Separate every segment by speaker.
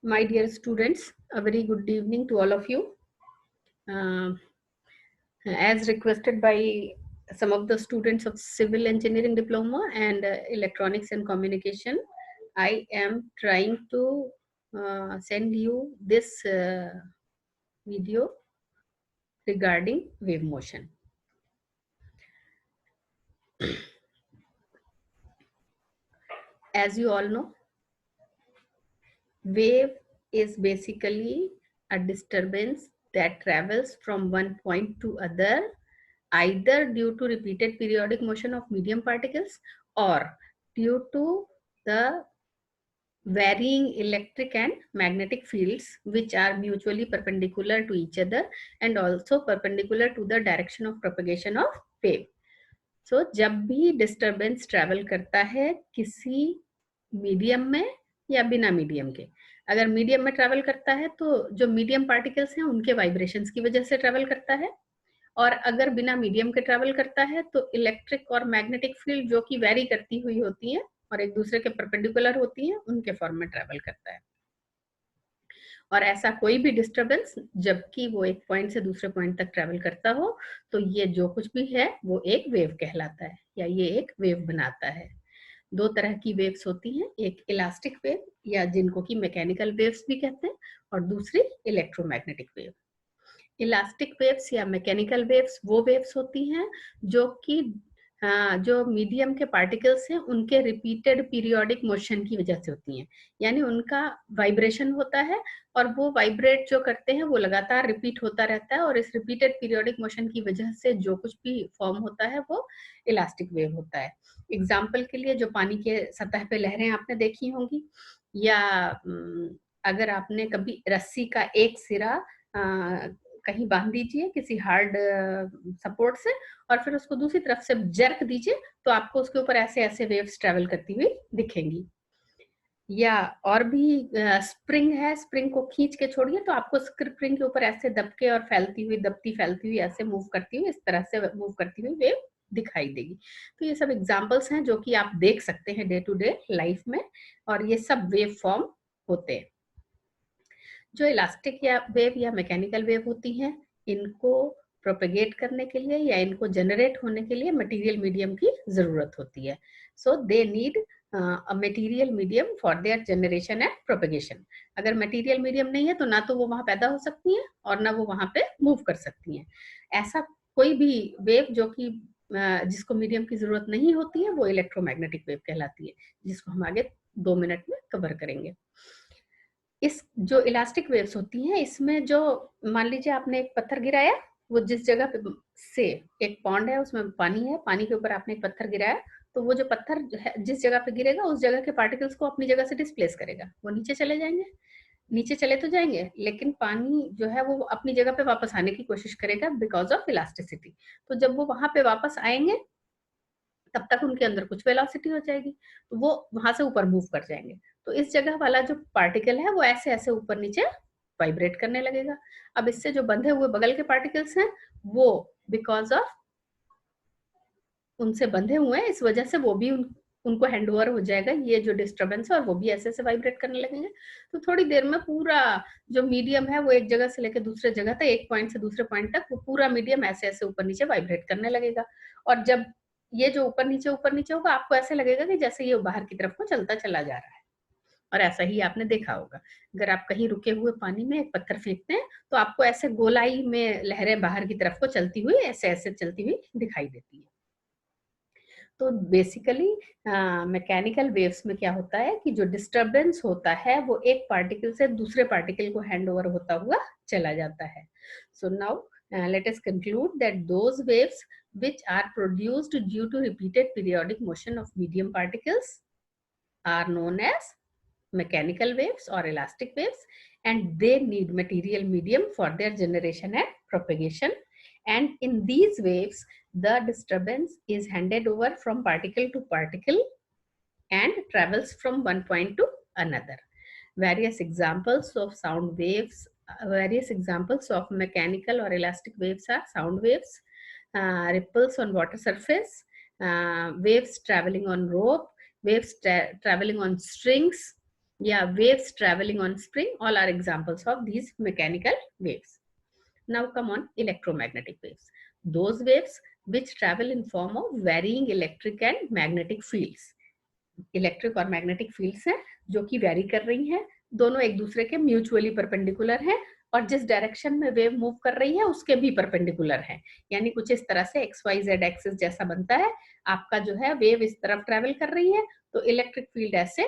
Speaker 1: My dear students, a very good evening to all of you. As requested by some of the students of Civil Engineering Diploma and Electronics and Communication, I am trying to send you this video regarding wave motion. As you all know, wave is basically a disturbance that travels from one point to other, either due to repeated periodic motion of medium particles or due to the varying electric and magnetic fields which are mutually perpendicular to each other and also perpendicular to the direction of propagation of wave. So जब भी disturbance travel करता है किसी medium में या बिना medium के, अगर मीडियम में ट्रेवल करता है तो जो मीडियम पार्टिकल्स हैं उनके वाइब्रेशंस की वजह से ट्रेवल करता है, और अगर बिना मीडियम के ट्रेवल करता है तो इलेक्ट्रिक और मैग्नेटिक फील्ड जो कि वेरी करती हुई होती हैं और एक दूसरे के परपेंडिकुलर होती हैं उनके फॉर्म में ट्रेवल करता है। और ऐसा कोई भी डिस्टरबेंस जबकि वो एक पॉइंट से दूसरे पॉइंट तक ट्रेवल करता हो तो ये जो कुछ भी है वो एक वेव कहलाता है या ये एक वेव बनाता है। दो तरह की वेव्स होती हैं, एक इलास्टिक वेव या जिनको कि मैकेनिकल वेव्स भी कहते हैं और दूसरी इलेक्ट्रोमैग्नेटिक वेव। इलास्टिक वेव्स या मैकेनिकल वेव्स वो वेव्स होती हैं जो कि जो मीडियम के पार्टिकल्स हैं उनके रिपीटेड पीरियोडिक मोशन की वजह से होती हैं, यानी उनका वाइब्रेशन होता है और वो वाइब्रेट जो करते हैं वो लगातार रिपीट होता रहता है और इस रिपीटेड पीरियोडिक मोशन की वजह से जो कुछ भी फॉर्म होता है वो इलास्टिक वेव होता है। एग्जाम्पल के लिए जो पानी के सतह पे लहरें आपने देखी होंगी, या अगर आपने कभी रस्सी का एक सिरा कहीं बांध दीजिए किसी हार्ड सपोर्ट से और फिर उसको दूसरी तरफ से जर्क दीजिए तो आपको उसके ऊपर ऐसे ऐसे वेव्स ट्रेवल करती हुई दिखेंगी। या और भी स्प्रिंग है, स्प्रिंग को खींच के छोड़िए तो आपको स्प्रिंग के ऊपर ऐसे दबके और फैलती हुई दबती फैलती हुई ऐसे मूव करती हुई इस तरह से मूव करती हुई वेव दिखाई देगी। तो ये सब एग्जांपल्स हैं जो कि आप देख सकते हैं डे टू डे लाइफ में, और ये सब वेव फॉर्म होते हैं। जो इलास्टिक या वेव या मैकेनिकल वेव होती हैं इनको प्रोपेगेट करने के लिए या इनको जनरेट होने के लिए मटेरियल मीडियम की जरूरत होती है। So they need a material medium for their generation and propagation. अगर मटेरियल मीडियम नहीं है तो ना तो वो वहां पैदा हो सकती हैं और ना वो वहां पे मूव कर सकती हैं। ऐसा कोई भी वेव जो कि जिसको मीडियम की जरूरत नहीं होती है वो इलेक्ट्रोमैग्नेटिक वेव कहलाती है, जिसको हम आगे 2 मिनट में कवर करेंगे। इस जो इलास्टिक वेव्स होती हैं इसमें जो मान लीजिए आपने एक पत्थर गिराया, वो जिस जगह पे से एक पॉन्ड है उसमें पानी है, पानी के ऊपर आपने एक पत्थर गिराया तो वो जो पत्थर है जिस जगह पे गिरेगा उस जगह के पार्टिकल्स को अपनी जगह से डिस्प्लेस करेगा, वो नीचे चले जाएंगे। नीचे चले तो जाएंगे लेकिन पानी जो है वो अपनी जगह पे वापस आने की कोशिश करेगा बिकॉज ऑफ इलास्टिसिटी। तो जब वो वहां पे वापस आएंगे तब तक उनके अंदर कुछ वेलोसिटी हो जाएगी तो वो वहां से ऊपर मूव कर जाएंगे। तो इस जगह वाला जो पार्टिकल है वो ऐसे ऐसे ऊपर नीचे वाइब्रेट करने लगेगा। अब इससे जो बंधे हुए बगल के पार्टिकल्स हैं वो बिकॉज ऑफ उनसे बंधे हुए हैं इस वजह से वो भी उनको हैंड ओवर हो जाएगा ये जो डिस्टर्बेंस है और वो भी ऐसे ऐसे वाइब्रेट करने लगेंगे। तो थोड़ी देर में पूरा जो मीडियम है वो एक जगह से लेकर दूसरे जगह तक, एक पॉइंट से दूसरे पॉइंट तक वो पूरा मीडियम ऐसे ऐसे ऊपर नीचे वाइब्रेट करने लगेगा। और जब ये जो ऊपर नीचे होगा आपको ऐसे लगेगा कि जैसे ये बाहर की तरफ को चलता चला जा रहा है। और ऐसा ही आपने देखा होगा, अगर आप कहीं रुके हुए पानी में एक पत्थर फेंकते हैं तो आपको ऐसे गोलाई में लहरें बाहर की तरफ को चलती हुई ऐसे ऐसे चलती हुई दिखाई देती है। तो बेसिकली मैकेनिकल वेव्स में क्या होता है कि जो डिस्टरबेंस होता है वो एक पार्टिकल से दूसरे पार्टिकल को हैंड ओवर होता हुआ चला जाता है। So now let us conclude that those waves which are produced due to repeated periodic motion of medium particles are known as mechanical waves or elastic waves, and they need material medium for their generation and propagation. And in these waves the disturbance is handed over from particle to particle and travels from one point to another. Various examples of sound waves, various examples of mechanical or elastic waves are sound waves, ripples on water surface, waves traveling on rope, waves traveling on strings, या waves traveling on spring, all are examples of these mechanical waves. Now come on electromagnetic waves. Those waves which travel in form of varying electric and magnetic fields. Electric और magnetic fields हैं जो कि very कर रही हैं, दोनों एक दूसरे के म्यूचुअली परपेंडिकुलर हैं और जिस डायरेक्शन में वेव मूव कर रही है उसके भी परपेंडिकुलर है। यानी कुछ इस तरह से एक्स वाई जेड एक्सिस जैसा बनता है। आपका जो है वेव इस तरफ ट्रेवल कर रही है तो इलेक्ट्रिक फील्ड ऐसे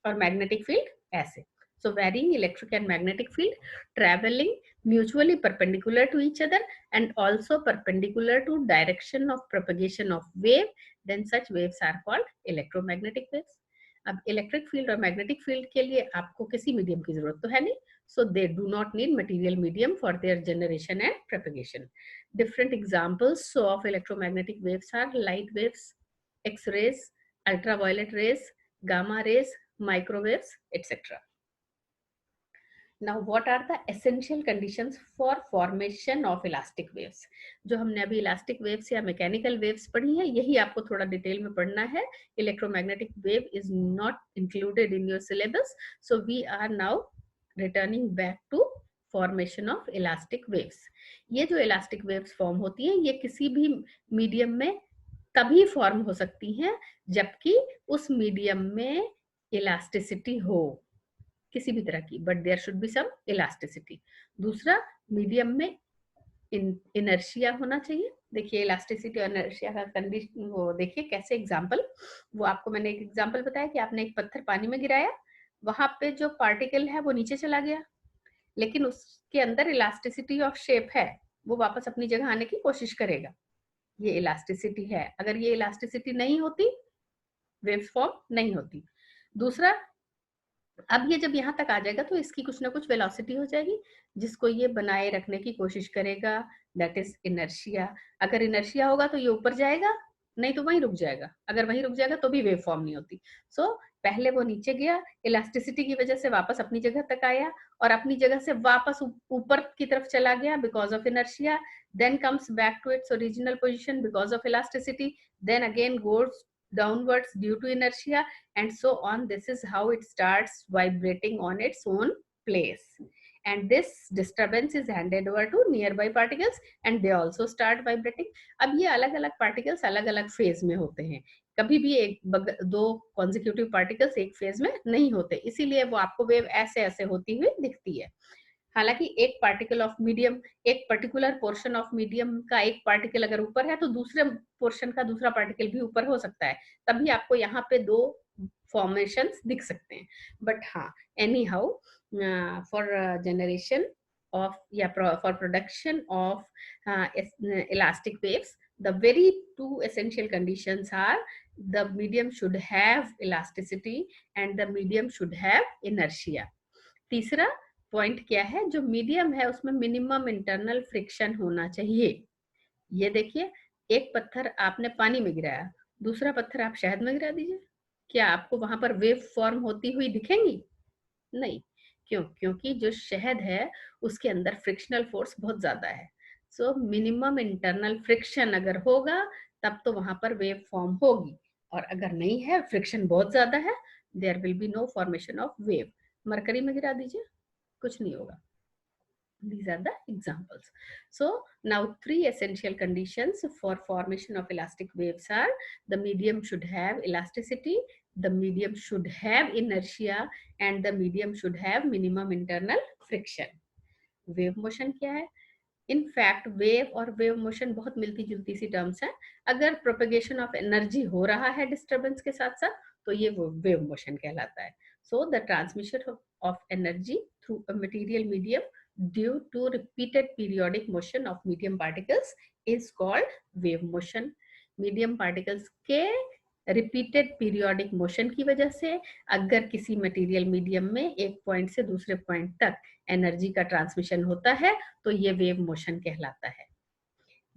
Speaker 1: और मैग्नेटिक फील्ड ऐसे। So varying electric and magnetic field traveling mutually perpendicular to each other and also perpendicular to direction of propagation of wave, then such waves are called electromagnetic waves. अब electric field और magnetic field के लिए आपको किसी medium की जरूरत तो है नहीं, so they do not need material medium for their generation and propagation. Different examples of electromagnetic waves are light waves, X-rays, ultraviolet rays, gamma rays, microwaves, etc. Now, what are the essential conditions for formation of elastic waves? जो हमने अभी elastic waves या mechanical waves पढ़ी है, यही आपको थोड़ा detail में पढ़ना है. Electromagnetic wave is not included in your syllabus, so we are now returning back to formation of elastic waves. ये जो elastic waves form होती हैं, ये किसी भी medium में तभी form हो सकती हैं जबकि उस medium में elasticity हो किसी भी तरह की, but there should be some elasticity. दूसरा, मीडियम में इनर्शिया होना चाहिए. देखिए इलास्टिसिटी और इनर्शिया का कंडीशन वो देखिए कैसे एग्जांपल, वो आपको मैंने एक एग्जांपल बताया कि आपने एक पत्थर पानी में गिराया, वहां पे जो पार्टिकल है वो नीचे चला गया, लेकिन उसके अंदर इलास्टिसिटी ऑफ शेप है, वो वापस अपनी जगह आने की कोशिश करेगा. ये इलास्टिसिटी है. अगर ये इलास्टिसिटी नहीं होती, वेव फॉर्म नहीं होती. दूसरा, अब ये जब यहाँ तक आ जाएगा तो इसकी कुछ ना कुछ वेलोसिटी हो जाएगी जिसको ये बनाए रखने की कोशिश करेगा, दैट इज इनर्शिया. अगर इनर्शिया होगा तो ये ऊपर जाएगा, नहीं तो वहीं रुक जाएगा. अगर वहीं रुक जाएगा तो भी वेव फॉर्म नहीं होती. सो पहले वो नीचे गया, इलास्टिसिटी की वजह से वापस अपनी जगह तक आया और अपनी जगह से वापस ऊपर की तरफ चला गया because of inertia, then comes back to its original position because of elasticity, then again goes downwards due to inertia, and so on. This is how it starts vibrating on its own place, and this disturbance is handed over to nearby particles and they also start vibrating. अब ये अलग अलग particles अलग अलग phase में होते हैं, कभी भी दो consecutive particles एक phase में नहीं होते, इसीलिए वो आपको wave ऐसे ऐसे होती हुई दिखती है. हालांकि एक पार्टिकल ऑफ मीडियम, एक पर्टिकुलर पोर्शन ऑफ मीडियम का एक पार्टिकल अगर ऊपर है तो दूसरे पोर्शन का दूसरा पार्टिकल भी ऊपर हो सकता है, तभी आपको यहाँ पे दो फॉर्मेशंस दिख सकते हैं. बट हाँ, anyhow for generation of या for production of elastic waves, the very two essential conditions are the medium should have elasticity and the medium should have inertia. तीसरा पॉइंट क्या है, जो मीडियम है उसमें मिनिमम इंटरनल फ्रिक्शन होना चाहिए. ये देखिए, एक पत्थर आपने पानी में गिराया, दूसरा पत्थर आप शहद में गिरा दीजिए, क्या आपको वहां पर वेव फॉर्म होती हुई दिखेंगी? नहीं. क्यों? क्योंकि जो शहद है उसके अंदर फ्रिक्शनल फोर्स बहुत ज्यादा है. सो मिनिमम इंटरनल फ्रिक्शन अगर होगा तब तो वहां पर वेव फॉर्म होगी, और अगर नहीं है, फ्रिक्शन बहुत ज्यादा है, there will be no formation of wave. Mercury में गिरा दीजिए, कुछ नहीं होगा. These are the examples. So now 3 essential conditions for formation of elastic waves are: the medium should have elasticity, the medium should have inertia, and the medium should have minimum internal friction. Wave motion क्या है? In fact wave और wave motion बहुत मिलती जुलती सी terms हैं. अगर propagation of energy हो रहा है डिस्टर्बेंस के साथ साथ तो ये वेव मोशन कहलाता है. So the transmission of energy through a material medium due to repeated periodic motion of medium particles is called wave motion. medium particles के रिपीटेड पीरियोडिक मोशन की वजह से अगर किसी मटेरियल मीडियम में एक पॉइंट से दूसरे पॉइंट तक एनर्जी का ट्रांसमिशन होता है तो ये वेव मोशन कहलाता है.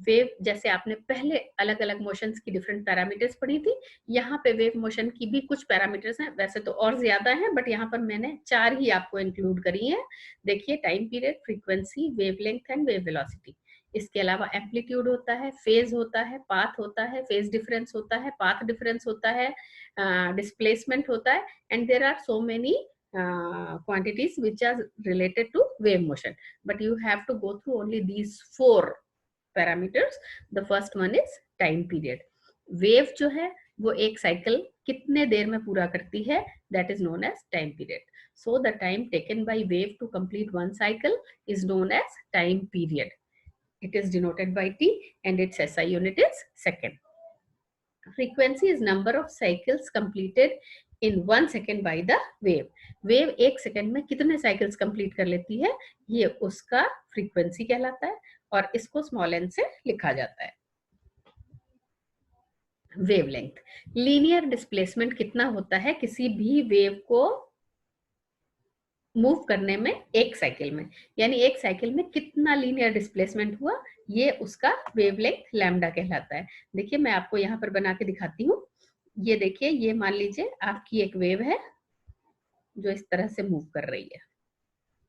Speaker 1: वेव, जैसे आपने पहले अलग अलग मोशंस की डिफरेंट पैरामीटर्स पढ़ी थी, यहाँ पे वेव मोशन की भी कुछ पैरामीटर्स हैं, वैसे तो और ज्यादा हैं बट यहाँ पर मैंने 4 ही आपको इंक्लूड करी हैं. देखिए, time period, frequency, wavelength and wave velocity. इसके अलावा एम्पलीट्यूड होता है, फेज होता है, पाथ होता है, फेज डिफरेंस होता है, पाथ डिफरेंस होता है, डिस्प्लेसमेंट होता है, and there are so many quantities which are related to wave motion, but you have to go through only these 4 parameters. The first one is time period. Wave जो है वो एक cycle कितने देर में पूरा करती है, that is known as time period. So the time taken by wave to complete one cycle is known as time period. It is denoted by T and its SI unit is second. Frequency is number of cycles completed in 1 second by the wave. Wave 1 second में कितने cycles complete कर लेती है, ये उसका frequency कहलाता है और इसको स्मॉल एन से लिखा जाता है. वेवलेंथ, लीनियर डिस्प्लेसमेंट कितना होता है किसी भी वेव को मूव करने में एक साइकिल में, यानी एक साइकिल में कितना लीनियर डिस्प्लेसमेंट हुआ, ये उसका वेवलेंथ लैम्डा कहलाता है. देखिए मैं आपको यहाँ पर बना के दिखाती हूँ. ये देखिए, ये मान लीजिए आपकी एक वेव है जो इस तरह से मूव कर रही है.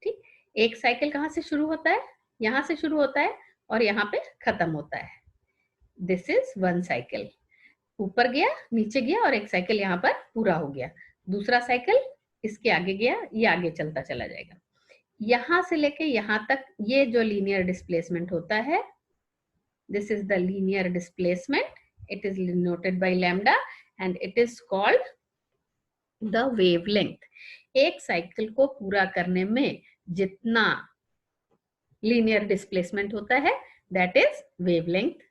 Speaker 1: ठीक, एक साइकिल कहाँ से शुरू होता है, यहाँ से शुरू होता है और यहाँ पे खत्म होता है. This is one cycle. ऊपर गया, नीचे गया और एक साइकिल यहाँ पर पूरा हो गया. दूसरा साइकिल इसके आगे गया, ये आगे चलता चला जाएगा. यहां से लेके यहां तक ये जो लीनियर डिस्प्लेसमेंट होता है, this is the linear displacement. It is noted by lambda and it is called the wavelength. एक साइकिल को पूरा करने में जितना लीनियर डिस्प्लेसमेंट होता है, दैट इज वेवलेंथ.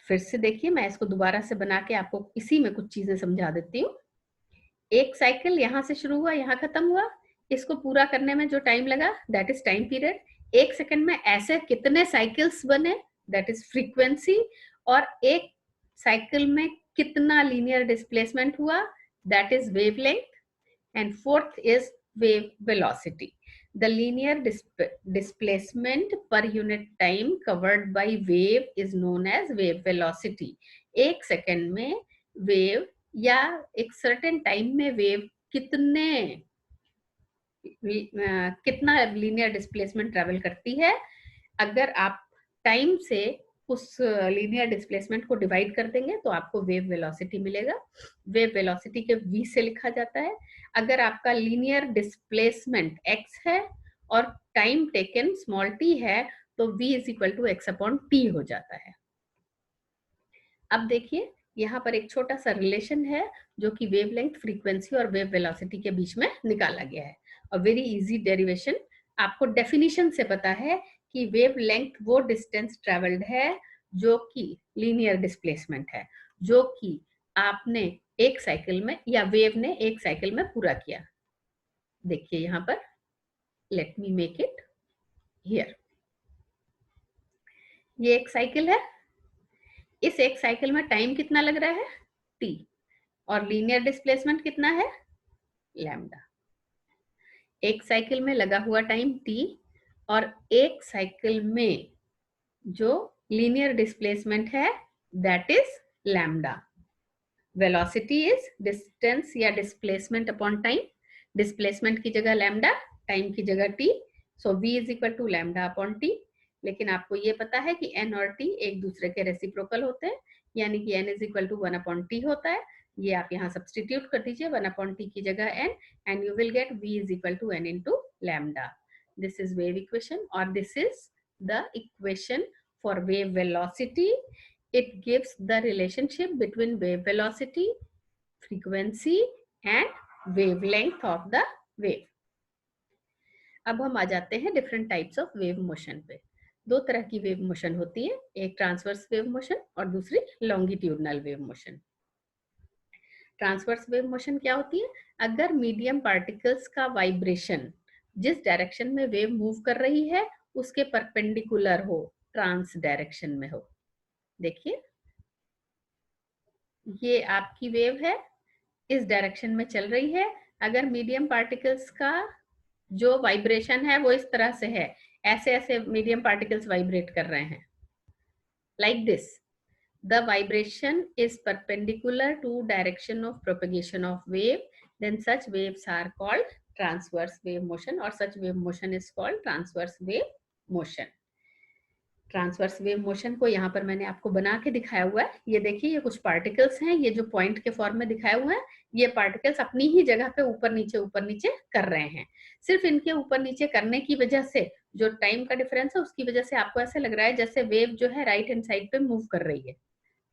Speaker 1: फिर से देखिए, मैं इसको दोबारा से बना के आपको इसी में कुछ चीजें समझा देती हूँ. एक साइकिल यहाँ से शुरू हुआ, यहाँ खत्म हुआ. इसको पूरा करने में जो टाइम लगा, दैट इज टाइम पीरियड. एक सेकंड में ऐसे कितने साइकिल्स बने, दैट इज फ्रीक्वेंसी. और एक साइकिल में कितना लीनियर डिस्प्लेसमेंट हुआ, that is wavelength. And fourth is wave velocity. The linear displacement per unit time covered by wave is known as wave velocity. एक सेकंड में वेव या एक सर्टेन टाइम में वेव कितना लीनियर डिस्प्लेसमेंट ट्रेवल करती है, अगर आप टाइम से उस लीनियर डिस्प्लेसमेंट को डिवाइड कर देंगे तो आपको वेव वेलोसिटी मिलेगा. वेव वेलोसिटी के v से लिखा जाता है. अगर आपका लीनियर डिस्प्लेसमेंट x है और टाइम टेकन स्मॉल t है तो v is equal to x upon t हो जाता है. अब देखिए, यहाँ पर एक छोटा सा रिलेशन है जो कि वेवलेंथ, फ्रीक्वेंसी और वेव वेलोसिटी के बीच में निकाला गया है. और वेरी इजी डेरिवेशन. आपको डेफिनेशन से पता है कि वेवलेंथ वो डिस्टेंस ट्रेवल्ड है जो कि लीनियर डिस्प्लेसमेंट है, जो कि आपने एक साइकिल में या वेव ने एक साइकिल में पूरा किया. देखिए यहाँ पर, let me make it here. ये एक साइकिल है. इस एक साइकिल में टाइम कितना लग रहा है, t. और लीनियर डिस्प्लेसमेंट कितना है, लैम्डा. एक साइकिल में लगा हुआ टाइम t और एक साइकिल में जो लीनियर डिस्प्लेसमेंट है, that is lambda. Velocity is distance या डिस्प्लेसमेंट अपॉन टाइम. डिस्प्लेसमेंट की जगह लैम्डा, टाइम की जगह t. So v is equal to lambda upon t. लेकिन आपको ये पता है कि n और t एक दूसरे के रेसिप्रोकल होते हैं, यानी कि n is equal to 1 upon t होता है. ये आप यहाँ सब्सटीट्यूट कर दीजिए 1 अपॉन t की जगह n, and you will get v is equal to n into lambda. This is wave equation और this is the equation for wave velocity. It gives the relationship between wave velocity, frequency and wavelength of the wave. अब हम आ जाते हैं different types of wave motion पे. दो तरह की wave motion होती है, एक ट्रांसवर्स वेव मोशन और दूसरी longitudinal wave motion. Transverse wave motion क्या होती है, अगर मीडियम पार्टिकल्स का वाइब्रेशन जिस डायरेक्शन में वेव मूव कर रही है उसके परपेंडिकुलर हो, ट्रांस डायरेक्शन में हो. देखिए, ये आपकी वेव है, इस डायरेक्शन में चल रही है. अगर मीडियम पार्टिकल्स का जो वाइब्रेशन है वो इस तरह से है, ऐसे ऐसे मीडियम पार्टिकल्स वाइब्रेट कर रहे हैं, like this. The vibration is perpendicular to direction of propagation of wave, then such waves are called transverse wave motion or such wave motion is called transverse wave motion. Transverse wave motion को यहाँ पर मैंने आपको बना के दिखाया हुआ है। ये देखिए, ये कुछ पार्टिकल्स हैं, ये जो पॉइंट के फॉर्म में दिखाए हुए हैं, ये पार्टिकल्स अपनी ही जगह पे ऊपर नीचे कर रहे हैं। सिर्फ इनके ऊपर नीचे करने की वजह से जो टाइम का डिफरेंस है उसकी वजह से आपको ऐसे लग रहा है जैसे वेव जो है राइट हैंड साइड पे मूव कर रही है।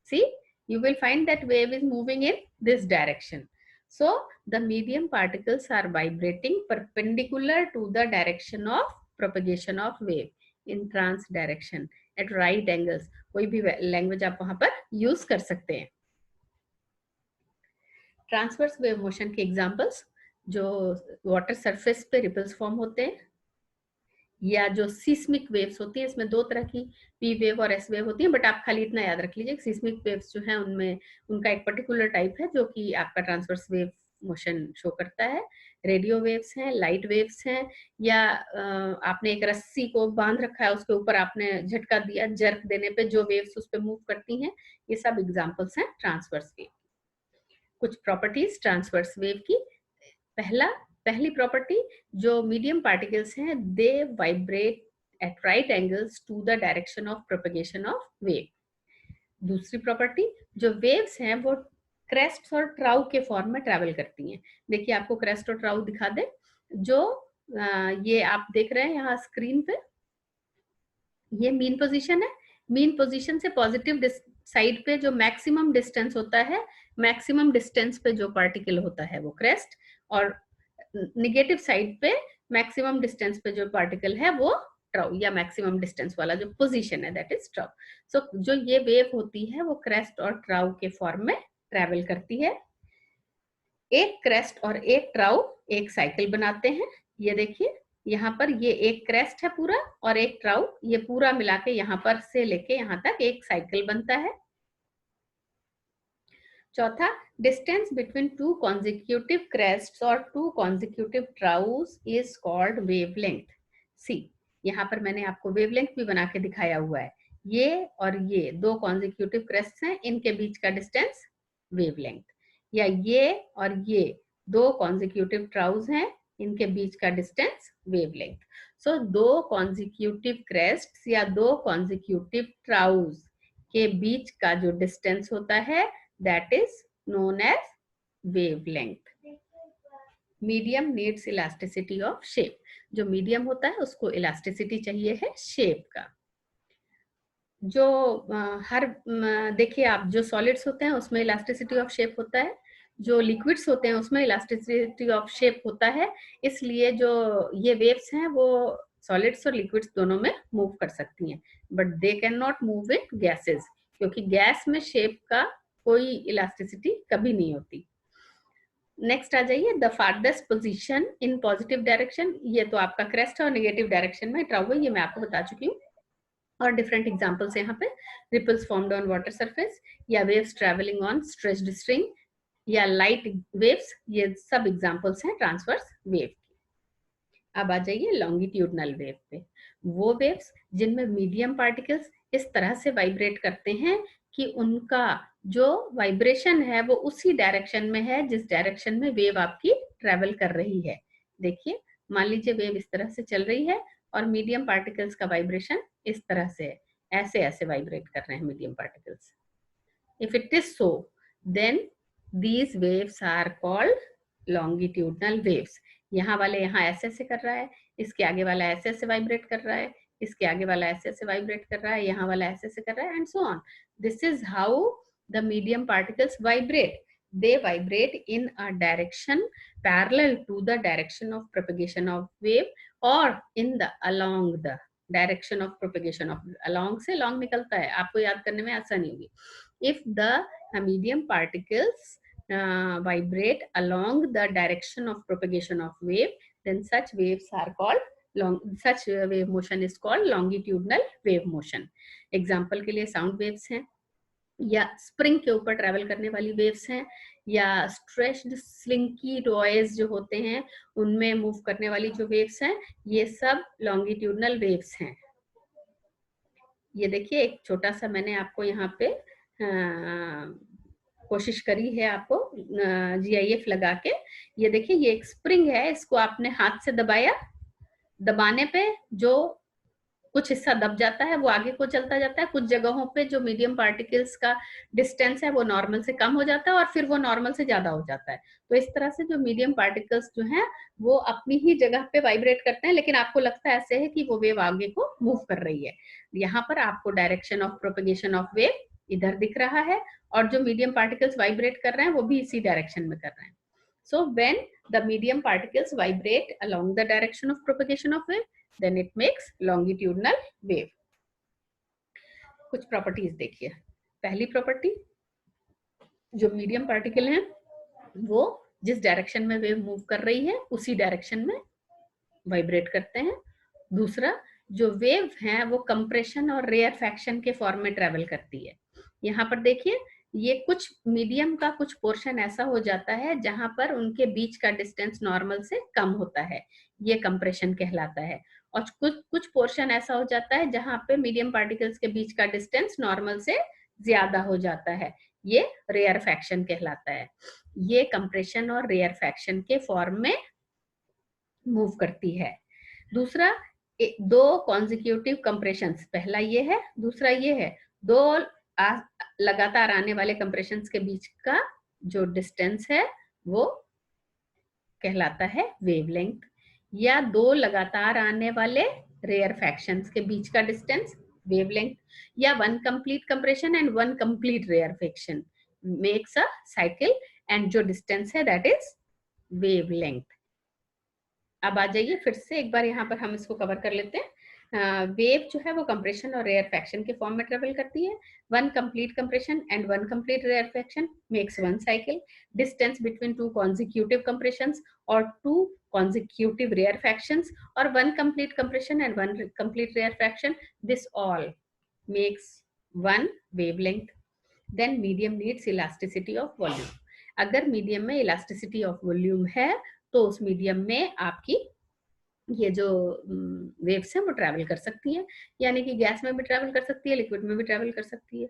Speaker 1: See, you will find that wave is moving in this direction. So the medium particles are vibrating perpendicular to the direction of propagation of wave in trans direction at right angles. कोई भी language आप वहां पर use कर सकते हैं। Transverse wave motion के examples, जो वाटर सरफेस पे रिपल्स फॉर्म होते हैं, या जो सीस्मिक वेव्स होती है, इसमें दो तरह की पी वेव और एस वेव होती है, बट आप खाली इतना याद रख लीजिए सीस्मिक वेव्स जो है उनमें उनका एक पर्टिकुलर टाइप है जो कि आपका ट्रांसवर्स वेव मोशन शो करता है। रेडियो वेव्स हैं, लाइट वेव्स हैं, या आपने एक रस्सी को बांध रखा है, उसके ऊपर आपने झटका दिया, जर्क देने पे जो वेव्स उस पर मूव करती हैं, ये सब एग्जाम्पल्स हैं ट्रांसवर्स वेव। कुछ प्रॉपर्टीज ट्रांसवर्स वेव की। पहली प्रॉपर्टी, जो मीडियम पार्टिकल्स हैं they vibrate at right angles to the direction of propagation of wave. दूसरी प्रॉपर्टी, जो वेव्स हैं वो क्रेस्ट और ट्राउ के फॉर्म में ट्रैवल करती हैं। देखिए, आपको क्रेस्ट और ट्राउ दिखा दे, जो ये आप देख रहे हैं यहाँ स्क्रीन पे, ये मीन पोजीशन है। मीन पोजीशन से पॉजिटिव साइड पे जो मैक्सिमम डिस्टेंस होता है, मैक्सिमम डिस्टेंस पे जो पार्टिकल होता है वो क्रेस्ट, और निगेटिव साइड पे मैक्सिमम डिस्टेंस पे जो पार्टिकल है वो ट्राउ, या मैक्सिमम डिस्टेंस वाला जो पोजीशन है दैट इज ट्राउ। सो जो ये वेव होती है वो क्रेस्ट और ट्राउ के फॉर्म में ट्रैवल करती है। एक क्रेस्ट और एक ट्राउ एक साइकिल बनाते हैं। ये देखिए, यहाँ पर ये एक क्रेस्ट है पूरा, और एक ट्राउ, ये पूरा मिला के यहाँ पर से लेके यहाँ तक एक साइकिल बनता है। चौथा, distance between two consecutive crests और two consecutive troughs is called wavelength. See, यहाँ पर मैंने आपको वेवलेंथ भी बना के दिखाया हुआ है। ये और ये दो कॉन्जिक्यूटिव क्रेस्ट्स हैं, इनके बीच का डिस्टेंस वेवलेंथ, या ये और ये दो कॉन्जिक्यूटिव ट्राउस हैं, इनके बीच का डिस्टेंस वेवलेंथ। सो दो कॉन्जिक्यूटिव क्रेस्ट्स या दो कॉन्जिक्यूटिव ट्राउस के बीच का जो डिस्टेंस होता है that is known as wavelength. Medium needs elasticity of shape. जो मीडियम होता है उसको इलास्टिसिटी चाहिए है शेप का। जो देखिए आप, जो सॉलिड्स होते हैं उसमें इलास्टिसिटी ऑफ शेप होता है, जो लिक्विड्स होते हैं उसमें इलास्टिसिटी ऑफ शेप होता है। इसलिए जो ये वेव्स हैं वो सॉलिड्स और लिक्विड्स दोनों में मूव कर सकती हैं, but they can not move in gases, क्योंकि गैस में शेप का कोई इलास्टिसिटी कभी नहीं होती। नेक्स्ट आ जाइए, the farthest position in positive direction. ये तो आपका क्रेस्ट और नेगेटिव डायरेक्शन में ट्राउ है, ये मैं आपको बता चुकी हूँ। और डिफरेंट एग्जांपल्स यहाँ पे, ripples formed on water surface, या waves travelling on stretched string, या लाइट वेव्स, ये सब एग्जांपल्स हैं ट्रांसवर्स वेव की। अब आ जाइए लॉन्गिट्यूडनल वेव पे। वो वेव्स जिनमें मीडियम पार्टिकल्स इस तरह से वाइब्रेट करते हैं कि उनका जो वाइब्रेशन है वो उसी डायरेक्शन में है जिस डायरेक्शन में वेव आपकी ट्रेवल कर रही है। देखिए, मान लीजिए वेव इस तरह से चल रही है और मीडियम पार्टिकल्स का वाइब्रेशन इस तरह से है, ऐसे ऐसे वाइब्रेट कर रहे हैं medium particles. If it is so, then these waves are called longitudinal waves. यहाँ वाले यहाँ ऐसे ऐसे कर रहा है, इसके आगे वाला ऐसे ऐसे वाइब्रेट कर रहा है, इसके आगे वाला ऐसे ऐसे वाइब्रेट कर रहा है, यहाँ वाला ऐसे ऐसे कर रहा है, and so on. This is how the medium particles vibrate. They vibrate in a direction parallel to the direction of propagation of wave, or in the along the direction of propagation of, along से long निकलता है, आपको याद करने में आसानी होगी. If the medium particles vibrate along the direction of propagation of wave, then such waves are called such wave motion is called longitudinal wave motion. Example के लिए sound waves हैं, या स्प्रिंग के ऊपर ट्रैवल करने वाली वेव्स हैं, या स्ट्रेच्ड स्लिंकी टॉयज जो होते हैं उनमें मूव करने वाली जो वेव्स हैं, ये सब लॉन्गिट्यूडनल वेव्स हैं. ये देखिए, एक छोटा सा मैंने आपको यहाँ पे कोशिश करी है आपको GIF लगा के. ये देखिए, ये एक स्प्रिंग है, इसको आपने हाथ से दबाया, दबाने पे जो कुछ हिस्सा दब जाता है, वो आगे को चलता जाता है, कुछ जगहों पे जो मीडियम पार्टिकल्स का डिस्टेंस है वो नॉर्मल से कम हो जाता है और फिर वो नॉर्मल से ज्यादा हो जाता है। तो इस तरह से जो मीडियम पार्टिकल्स जो हैं वो अपनी ही जगह पे वाइब्रेट करते हैं, लेकिन आपको लगता है ऐसे है कि वो वेव आगे को मूव कर रही है। यहाँ पर आपको direction of propagation of wave इधर दिख रहा है और जो मीडियम पार्टिकल्स वाइब्रेट कर रहे हैं वो भी इसी डायरेक्शन में कर रहे हैं। So when the medium particles vibrate along the direction of propagation of wave, then it makes longitudinal wave. कुछ प्रॉपर्टीज देखिए। पहली प्रॉपर्टी, जो मीडियम पार्टिकल है वो जिस डायरेक्शन में वेव मूव कर रही है उसी डायरेक्शन में वाइब्रेट करते हैं। दूसरा, जो वेव है वो कंप्रेशन और रेयरफैक्शन के फॉर्म में ट्रेवल करती है। यहाँ पर देखिए, ये कुछ मीडियम का कुछ पोर्शन ऐसा हो जाता है जहां पर उनके बीच का डिस्टेंस नॉर्मल से कम होता है, ये कंप्रेशन कहलाता है। और कुछ पोर्शन ऐसा हो जाता है जहां पे मीडियम पार्टिकल्स के बीच का डिस्टेंस नॉर्मल से ज्यादा हो जाता है, ये रेयरफैक्शन कहलाता है। ये कंप्रेशन और रेयरफैक्शन के फॉर्म में मूव करती है। दूसरा, दो कॉन्जिक्यूटिव कंप्रेशंस, पहला ये है, दूसरा ये है, दो लगातार आने वाले कंप्रेशंस के बीच का जो डिस्टेंस है वो कहलाता है वेवलेंथ, या दो लगातार आने वाले रेयरफैक्शंस के बीच का डिस्टेंस वेवलेंथ, या one complete compression and one complete rarefaction makes a cycle and जो डिस्टेंस है दैट इज वेवलेंथ। अब आ जाइए फिर से एक बार यहाँ पर हम इसको कवर कर लेते हैं। वेव जो है वो कंप्रेशन और रेयरफैक्शन के फॉर्म में ट्रेवल करती है। One complete compression and one complete rarefaction makes one cycle. Distance between two consecutive compressions और टू कॉन्जिक्यूटिव रेयरफैक्शंस और one complete compression and one complete rarefaction, this all makes one wavelength. Then medium needs elasticity of volume. अगर medium में elasticity of volume है तो उस medium में आपकी ये जो वेव्स हैं वो ट्रैवल कर सकती हैं, यानी कि गैस में भी ट्रैवल कर सकती है, लिक्विड में भी ट्रैवल कर सकती है।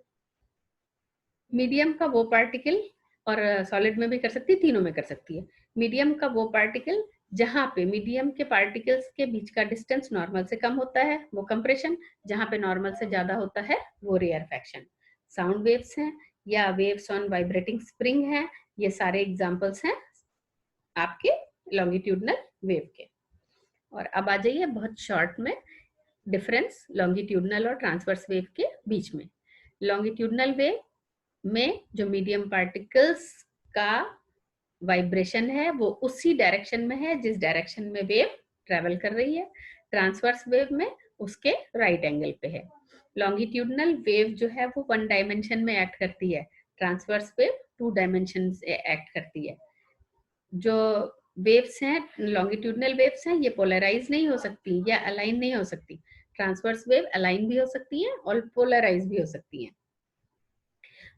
Speaker 1: मीडियम का वो पार्टिकल, और सॉलिड में भी कर सकती है, तीनों में कर सकती है। मीडियम का वो पार्टिकल जहां पे मीडियम के पार्टिकल्स के बीच का डिस्टेंस नॉर्मल से कम होता है वो कंप्रेशन, जहां पे नॉर्मल से ज्यादा होता है वो रेयरफैक्शन। साउंड वेव्स हैं या वेव्स ऑन वाइब्रेटिंग स्प्रिंग है, ये सारे एग्जांपल्स हैं आपके लॉन्गिट्यूडनल वेव के। और अब आ जाइए बहुत शॉर्ट में डिफरेंस लॉन्गिट्यूडनल और ट्रांसवर्स वेव के बीच में। लॉन्गिट्यूडनल वेव में जो मीडियम पार्टिकल्स का वाइब्रेशन है वो उसी डायरेक्शन में है जिस डायरेक्शन में वेव ट्रेवल कर रही है। ट्रांसवर्स वेव में उसके राइट एंगल पे है। लॉन्गिट्यूडनल वेव जो है वो वन डायमेंशन में एक्ट करती है, ट्रांसवर्स वेव टू डायमेंशन से एक्ट करती है। जो वेव्स हैं, लॉन्गिट्यूडनल वेव्स हैं, ये पोलराइज नहीं हो सकती या अलाइन नहीं हो सकती। ट्रांसवर्स वेव अलाइन भी हो सकती है और पोलराइज भी हो सकती हैं।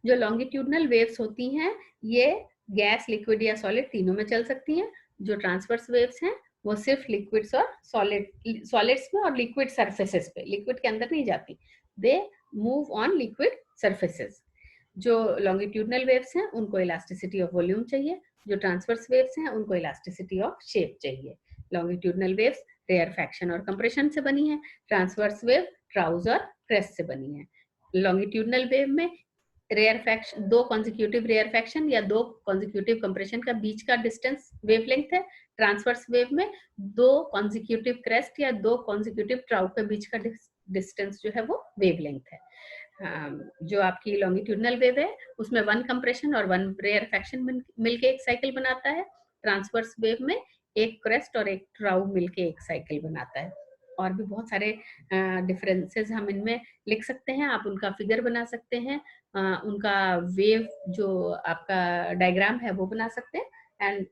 Speaker 1: जो लॉन्गिट्यूडनल वेव्स होती हैं ये गैस, लिक्विड या सॉलिड तीनों में चल सकती हैं। जो ट्रांसवर्स वेव्स हैं वो सिर्फ लिक्विड्स और सॉलिड्स में और लिक्विड सरफेसेस पे, लिक्विड के अंदर नहीं जाती, they move on liquid surfaces. जो लॉन्गिट्यूडनल वेव्स हैं उनको इलास्टिसिटी ऑफ वॉल्यूम चाहिए, जो ट्रांसवर्स वेव्स हैं उनको इलास्टिसिटी ऑफ शेप चाहिए। लॉन्गिट्यूडनल वेव्स रेयरफैक्शन और कंप्रेशन से बनी है, ट्रांसवर्स वेव ट्राउज और क्रेस्ट से बनी है। लॉन्गिट्यूडनल वेव में रेयरफैक्शन, दो कॉन्जिक्यूटिव रेयरफैक्शन या दो कॉन्जिक्यूटिव कंप्रेशन का बीच का डिस्टेंस वेवलेंथ है। ट्रांसवर्स वेव में दो कॉन्जिक्यूटिव क्रेस्ट या दो कॉन्जिक्यूटिव ट्राउ के बीच का डिस्टेंस जो है वो वेवलेंथ है। जो आपकी लॉन्गिट्यूडनल वेव है उसमें वन कंप्रेशन और वन रेयरफैक्शन मिलके एक साइकिल बनाता है। ट्रांसवर्स वेव में एक क्रेस्ट और एक ट्राउ मिलके एक साइकिल बनाता है। और भी बहुत सारे डिफरेंसेस हम इनमें लिख सकते हैं, आप उनका फिगर बना सकते हैं, उनका वेव जो आपका डायग्राम है वो बना सकते हैं। And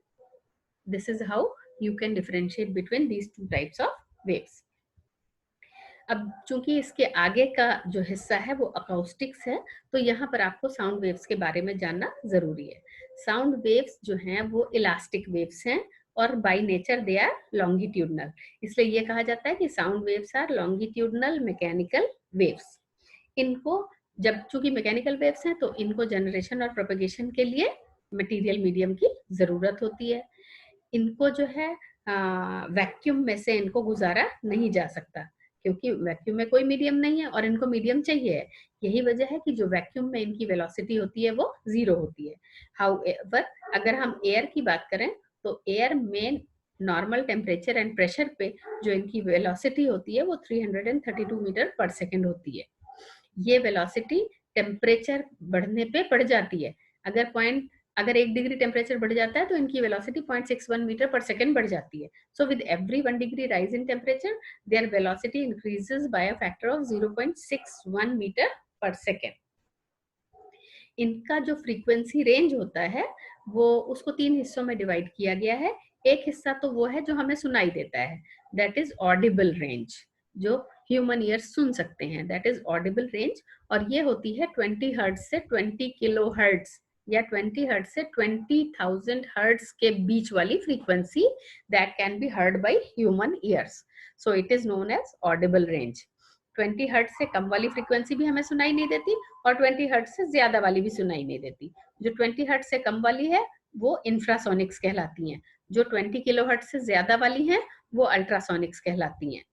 Speaker 1: this is how you can differentiate between these two types of waves. अब चूंकि इसके आगे का जो हिस्सा है वो अकाउस्टिक्स है, तो यहाँ पर आपको साउंड वेव्स के बारे में जानना जरूरी है। साउंड वेव्स जो हैं वो इलास्टिक वेव्स हैं और by nature they are longitudinal, इसलिए ये कहा जाता है कि sound waves are longitudinal mechanical waves. इनको जब चूंकि मैकेनिकल वेव्स हैं तो इनको जनरेशन और प्रोपेगेशन के लिए मटेरियल मीडियम की जरूरत होती है। इनको जो है वैक्यूम में से इनको गुजारा नहीं जा सकता, क्योंकि वैक्यूम में कोई मीडियम नहीं है और इनको मीडियम चाहिए है। यही वजह है कि जो वैक्यूम में इनकी वेलोसिटी होती है वो 0 होती है। हाउएवर अगर हम एयर की बात करें तो एयर में नॉर्मल टेम्परेचर एंड प्रेशर पे जो इनकी वेलोसिटी होती है वो 332 मीटर पर सेकेंड होती है। ये वेलोसिटी टेम्परेचर बढ़ने पे बढ़ जाती है। अगर 1 डिग्री टेम्परेचर बढ़ जाता है तो इनकी वेलोसिटी 0.61 मीटर पर सेकेंड बढ़ जाती है। So with every 1 degree rise in temperature their velocity increases by a factor of 0.61 metre per second. इनका जो फ्रीक्वेंसी रेंज होता है वो उसको 3 हिस्सों में डिवाइड किया गया है। एक हिस्सा तो वो है जो हमें सुनाई देता है, दैट इज ऑडिबल रेंज, जो ह्यूमन ईयर सुन सकते हैं, दैट इज ऑडिबल रेंज। और ये होती है 20 हर्ट्ज से 20 किलो हर्ट्ज या 20 हर्ट्ज से 20,000 हर्ट्ज के बीच वाली frequency that can be heard by human ears. So it is known as audible range. 20 hertz से कम वाली फ्रीक्वेंसी भी हमें सुनाई नहीं देती और 20 हर्ट्ज से ज्यादा वाली भी सुनाई नहीं देती। जो 20 हर्ट्ज से कम वाली है वो इंफ्रासोनिक्स कहलाती हैं। जो 20 किलो हर्ट्ज से ज्यादा वाली हैं वो अल्ट्रासोनिक्स कहलाती हैं।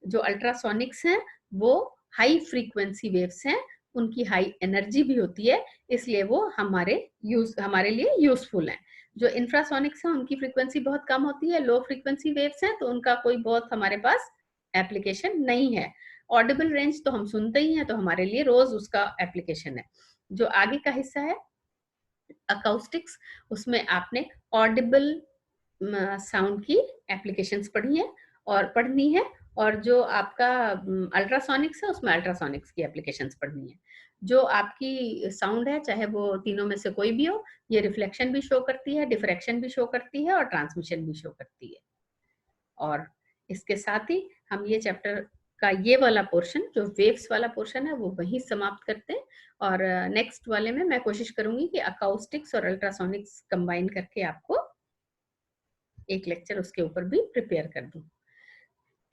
Speaker 1: जो अल्ट्रासोनिक्स हैं वो हाई फ्रीक्वेंसी वेव्स हैं, उनकी हाई एनर्जी भी होती है, इसलिए वो हमारे लिए यूजफुल हैं। जो इंफ्रासोनिक्स हैं उनकी फ्रीक्वेंसी बहुत कम होती है, लो फ्रीक्वेंसी वेव्स हैं, तो उनका कोई बहुत हमारे पास एप्लीकेशन नहीं है। ऑडिबल रेंज तो हम सुनते ही हैं, तो हमारे लिए रोज उसका एप्लीकेशन है। जो आगे का हिस्सा है अकाउस्टिक्स, उसमें आपने ऑडिबल साउंड की एप्लीकेशंस पढ़ी है और पढ़नी है, और जो आपका अल्ट्रासोनिक्स है उसमें अल्ट्रासोनिक्स की एप्लीकेशंस पढ़नी है। जो आपकी साउंड है चाहे वो तीनों में से कोई भी हो, ये रिफ्लेक्शन भी शो करती है, डिफ्रैक्शन भी शो करती है और ट्रांसमिशन भी शो करती है। और इसके साथ ही हम ये चैप्टर का ये वाला पोर्शन जो वेव्स वाला पोर्शन है वो वहीं समाप्त करते हैं। और नेक्स्ट वाले में मैं कोशिश करूंगी कि अकाउस्टिक्स और अल्ट्रासोनिक्स कंबाइन करके आपको एक लेक्चर उसके ऊपर भी प्रिपेयर कर दूं।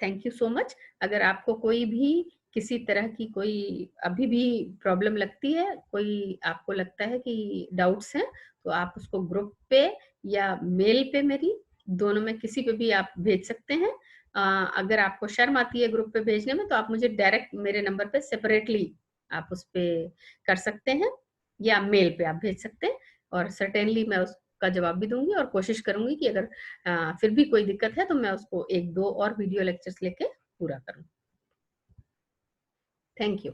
Speaker 1: Thank you so much. अगर आपको कोई भी किसी तरह की कोई अभी भी प्रॉब्लम लगती है, कोई आपको लगता है कि डाउट्स हैं, तो आप उसको ग्रुप पे या मेल पे मेरी दोनों में किसी पे भी आप भेज सकते हैं। अगर आपको शर्म आती है ग्रुप पे भेजने में तो आप मुझे डायरेक्ट मेरे नंबर पे सेपरेटली आप उस पे कर सकते हैं या मेल पे आप भेज सकते हैं, और सर्टेनली मैं उसका जवाब भी दूंगी और कोशिश करूंगी कि अगर फिर भी कोई दिक्कत है तो मैं उसको 1-2 और वीडियो लेक्चर्स लेके पूरा करूं। Thank you.